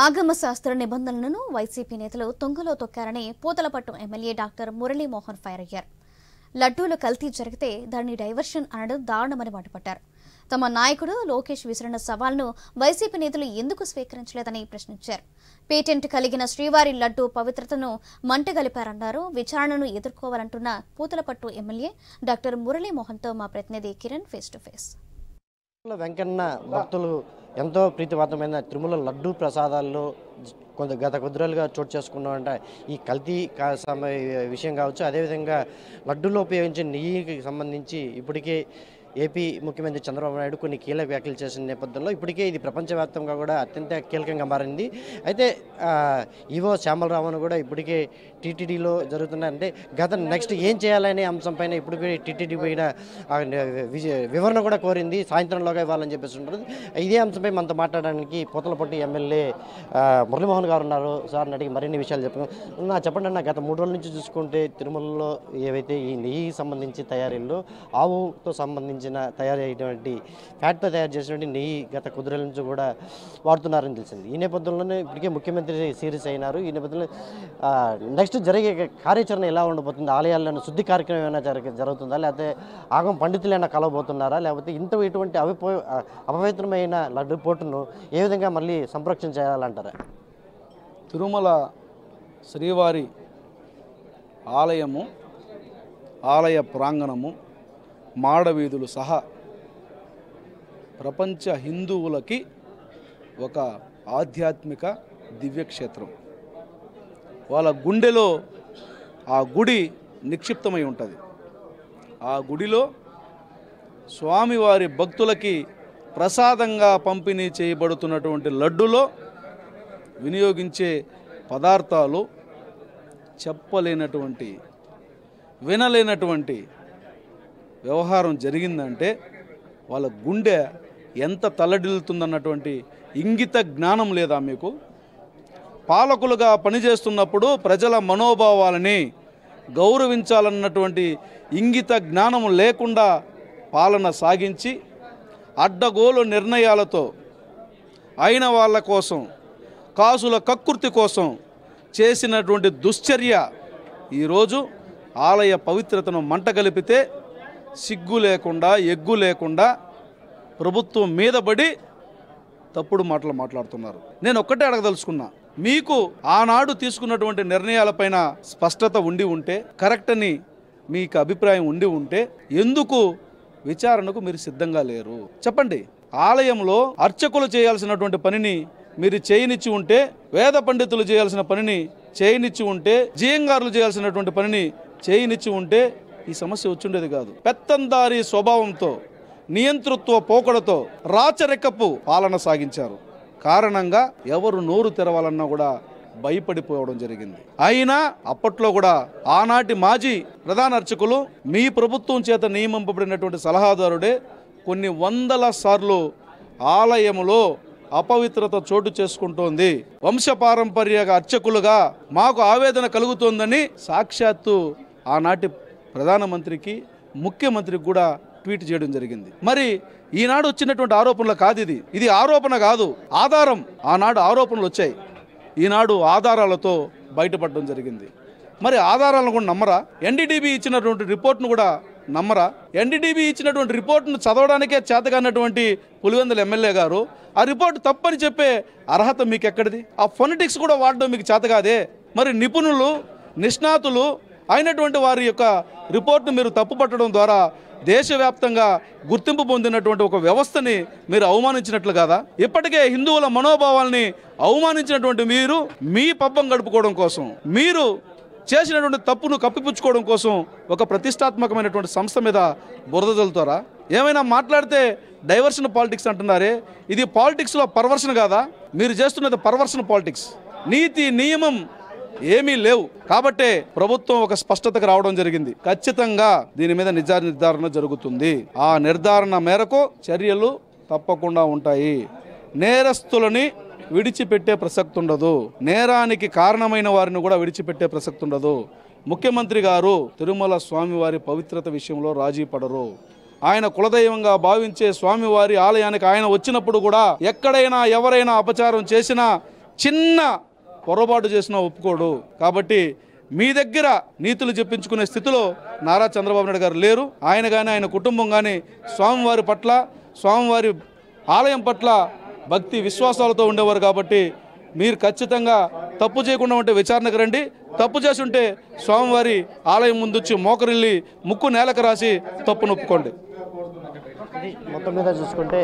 ఆగమ శాస్త్ర నిబంధనలను వైసీపీ నేతలు తుంగలో తొక్కారని Puthalapattu MLA doctor Muralimohan fire అయ్యారు. లడ్డూలు కల్తీ జరిగితే దాన్ని డైవర్షన్ అనడం దారుణమని మండిపడ్డారు. తమ నాయకుడు లోకేష్ విసిరిన సవాల్ను వైసీపీ నేతలు ఎందుకు స్వీకరించలేదని ప్రశ్నించారు. పేటెంట్ కలిగిన శ్రీవారి లడ్డూ పవిత్రతను మంటగలిపారన్నారు. విచారణను ఎదుర్కోవాలంటున్న పూతలపట్టు ఎమ్మెల్యే డాక్టర్ మురళీమోహన్తో మా ప్రతినిధి Kiran face to face. Venkanna భక్తులు ఎంతో ప్రీతిపాత్రమైన తిరుమల లడ్డూ ప్రసాదాల్లో గత కొద్ది రోజులుగా చోటు చేసుకున్నామంటే ఈ కల్తీ విషయం కావచ్చు. అదేవిధంగా లడ్డూలో ఉపయోగించే నెయ్యికి సంబంధించి ఇప్పటికే ఏపీ ముఖ్యమంత్రి చంద్రబాబు నాయుడు కొన్ని కీలక వ్యాఖ్యలు చేసిన నేపథ్యంలో ఇప్పటికే ఇది ప్రపంచవ్యాప్తంగా కూడా అత్యంత కీలకంగా మారింది. అయితే ఈవో శ్యామలరావును కూడా ఇప్పటికే టీటీడీలో జరుగుతున్నాయంటే నెక్స్ట్ ఏం చేయాలనే అంశంపైన ఇప్పటికే టీటీడీ పైన వివరణ కూడా కోరింది. సాయంత్రంలోగా ఇవ్వాలని చెప్పేసి ఉంటుంది. ఇదే అంశంపై మనతో మాట్లాడడానికి పూతలపట్టు ఎమ్మెల్యే మురళీమోహన్ గారు ఉన్నారు. సార్ని అడిగి మరిన్ని విషయాలు చెప్పండి అన్న. గత 3 రోజుల నుంచి చూసుకుంటే తిరుమలలో ఏవైతే ఈ నెయ్యికి సంబంధించి తయారీల్లో ఆవుతో సంబంధించి తయారు అయినటువంటి ఫ్యాట్తో తయారు చేసినటువంటి నెయ్యి గత కొద్ది రోజుల నుంచి కూడా వాడుతున్నారని తెలిసింది. ఈ నేపథ్యంలోనే ఇప్పటికే ముఖ్యమంత్రి సీరియస్ అయినారు. ఈ నేపథ్యంలో నెక్స్ట్ జరిగే కార్యాచరణ ఎలా ఉండబోతుంది? ఆలయాలను శుద్ధి కార్యక్రమం ఏమైనా జరుగుతుందా, లేకపోతే ఆగమ పండితులైనా కలవబోతున్నారా, లేకపోతే ఇటువంటి అపవిత్రమైన లడ్డు పోటును ఏ విధంగా మళ్ళీ సంరక్షణ చేయాలంటారా? తిరుమల శ్రీవారి ఆలయము, ఆలయ ప్రాంగణము, మాడవీధులు సహా ప్రపంచ హిందువులకి ఒక ఆధ్యాత్మిక దివ్యక్షేత్రం. వాళ్ళ గుండెలో ఆ గుడి నిక్షిప్తమై ఉంటుంది. ఆ గుడిలో స్వామివారి భక్తులకి ప్రసాదంగా పంపిణీ చేయబడుతున్నటువంటి లడ్డులో వినియోగించే పదార్థాలు చెప్పలేనటువంటి, వినలేనటువంటి వ్యవహారం జరిగిందంటే వాళ్ళ గుండె ఎంత తల్లడిల్లుతుందన్నటువంటి ఇంగిత జ్ఞానం లేదా మీకు? పాలకులుగా పనిచేస్తున్నప్పుడు ప్రజల మనోభావాలని గౌరవించాలన్నటువంటి ఇంగిత జ్ఞానం లేకుండా పాలన సాగించి అడ్డగోలు నిర్ణయాలతో అయిన వాళ్ళ కోసం, కాసుల కక్కుర్తి కోసం చేసినటువంటి దుశ్చర్య ఈరోజు ఆలయ పవిత్రతను మంటగలిపితే సిగ్గు లేకుండా, ఎగ్గు లేకుండా ప్రభుత్వం మీద పడి తప్పుడు మాటలు మాట్లాడుతున్నారు. నేను ఒక్కటే అడగదలుచుకున్నా, మీకు ఆనాడు తీసుకున్నటువంటి నిర్ణయాలపైన స్పష్టత ఉండి ఉంటే, కరెక్ట్ అని మీకు అభిప్రాయం ఉండి ఉంటే ఎందుకు విచారణకు మీరు సిద్ధంగా లేరు? చెప్పండి. ఆలయంలో అర్చకులు చేయాల్సినటువంటి పనిని మీరు చేయనిచ్చి ఉంటే, వేద పండితులు చేయాల్సిన పనిని చేయనిచ్చి ఉంటే, జియంగారులు చేయాల్సినటువంటి పనిని చేయనిచ్చి ఉంటే ఈ సమస్య వచ్చుండేది కాదు. పెత్తందారీ స్వభావంతో, నియంతృత్వ పోకడతో రాచరికపు పాలన సాగించారు. కారణంగా ఎవరు నోరు తెరవాలన్నా కూడా భయపడిపోవడం జరిగింది. అయినా అప్పట్లో కూడా ఆనాటి మాజీ ప్రధాన అర్చకులు, మీ ప్రభుత్వం చేత నియమింపబడినటువంటి సలహాదారుడే కొన్ని వందల సార్లు ఆలయంలో అపవిత్రత చోటు చేసుకుంటోంది, వంశపారంపర్య అర్చకులుగా మాకు ఆవేదన కలుగుతోందని సాక్షాత్తు ఆనాటి ప్రధానమంత్రికి, ముఖ్యమంత్రికి కూడా ట్వీట్ చేయడం జరిగింది. మరి ఈనాడు వచ్చినటువంటి ఆరోపణలు కాదు ఇది ఆరోపణ కాదు, ఆధారం. ఆనాడు ఆరోపణలు వచ్చాయి, ఈనాడు ఆధారాలతో బయటపడడం జరిగింది. మరి ఆధారాలను కూడా నమ్మరా? ఎన్డీడీబీ ఇచ్చినటువంటి రిపోర్ట్ను కూడా నమ్మరా? ఎన్డీడీబీ ఇచ్చినటువంటి రిపోర్ట్ను చదవడానికే చేతగానటువంటి పులివెందుల ఎమ్మెల్యే గారు ఆ రిపోర్ట్ తప్పని చెప్పే అర్హత మీకు ఎక్కడిది? ఆ ఫొనెటిక్స్ కూడా వాడడం మీకు చేత కాదే? మరి నిపుణులు, నిష్ణాతులు అయినటువంటి వారి యొక్క రిపోర్ట్ను మీరు తప్పుపట్టడం ద్వారా దేశవ్యాప్తంగా గుర్తింపు పొందినటువంటి ఒక వ్యవస్థని మీరు అవమానించినట్లు కాదా? ఇప్పటికే హిందువుల మనోభావాల్ని అవమానించినటువంటి మీరు మీ పబ్బం గడుపుకోవడం కోసం, మీరు చేసినటువంటి తప్పును కప్పిపుచ్చుకోవడం కోసం ఒక ప్రతిష్టాత్మకమైనటువంటి సంస్థ మీద బురద జల్లుతారా? ఏమైనా మాట్లాడితే డైవర్షన్ పాలిటిక్స్ అంటున్నారే, ఇది పాలిటిక్స్లో పర్వర్షన్ కాదా? మీరు చేస్తున్నది పర్వర్షన్ పాలిటిక్స్. నీతి నియమం ఏమీ లేవు. కాబట్టే ప్రభుత్వం ఒక స్పష్టతకు రావడం జరిగింది. ఖచ్చితంగా దీని మీద నిర్ధారణ జరుగుతుంది. ఆ నిర్ధారణ మేరకు చర్యలు తప్పకుండా ఉంటాయి. నేరస్తులని విడిచిపెట్టే ప్రసక్తి ఉండదు, నేరానికి కారణమైన వారిని కూడా విడిచిపెట్టే ప్రసక్తి ఉండదు. ముఖ్యమంత్రి గారు తిరుమల స్వామివారి పవిత్రత విషయంలో రాజీ పడరు. ఆయన కులదైవంగా భావించే స్వామివారి ఆలయానికి ఆయన వచ్చినప్పుడు కూడా ఎక్కడైనా ఎవరైనా అపచారం చేసినా చిన్న పొరపాటు చేసినా ఒప్పుకోడు. కాబట్టి మీ దగ్గర నీతులు చెప్పించుకునే స్థితిలో నారా చంద్రబాబు నాయుడు గారు లేరు. ఆయన కానీ ఆయన కుటుంబం కానీ స్వామివారి పట్ల, స్వామివారి ఆలయం పట్ల భక్తి విశ్వాసాలతో ఉండేవారు. కాబట్టి మీరు ఖచ్చితంగా తప్పు చేయకుండా ఉంటే విచారణకు రండి. తప్పు చేసి ఉంటే స్వామివారి ఆలయం ముందు వచ్చి మోకరిల్లి ముక్కు నేలకు రాసి తప్పు నొప్పుకోండి. మొత్తం మీద చూసుకుంటే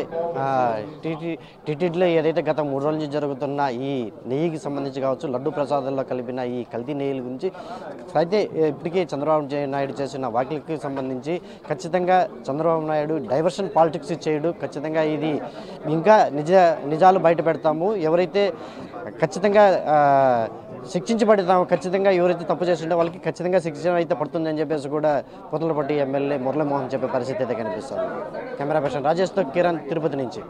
టీటీడీలో ఏదైతే గత 3 రోజుల నుంచి జరుగుతున్న ఈ నెయ్యికి సంబంధించి కావచ్చు, లడ్డు ప్రసాదాల్లో కలిపిన ఈ కల్తీ నెయ్యిల గురించి అయితే ఇప్పటికీ చంద్రబాబు నాయుడు చేసిన వ్యాఖ్యలకు సంబంధించి ఖచ్చితంగా చంద్రబాబు నాయుడు డైవర్షన్ పాలిటిక్స్ చేయడు. ఖచ్చితంగా ఇది ఇంకా నిజాలు బయట పెడతాము, ఎవరైతే ఖచ్చితంగా శిక్షించబడతాము, ఖచ్చితంగా ఎవరైతే తప్పు చేస్తుంటే వాళ్ళకి ఖచ్చితంగా శిక్ష అయితే పడుతుందని చెప్పేసి కూడా పూతలపట్టు ఎమ్మెల్యే మురళీమోహన్ చెప్పే పరిస్థితి అయితే కనిపిస్తుంది. కెమెరా పర్సన్ రాజేష్తో కిరణ్, తిరుపతి నుంచి.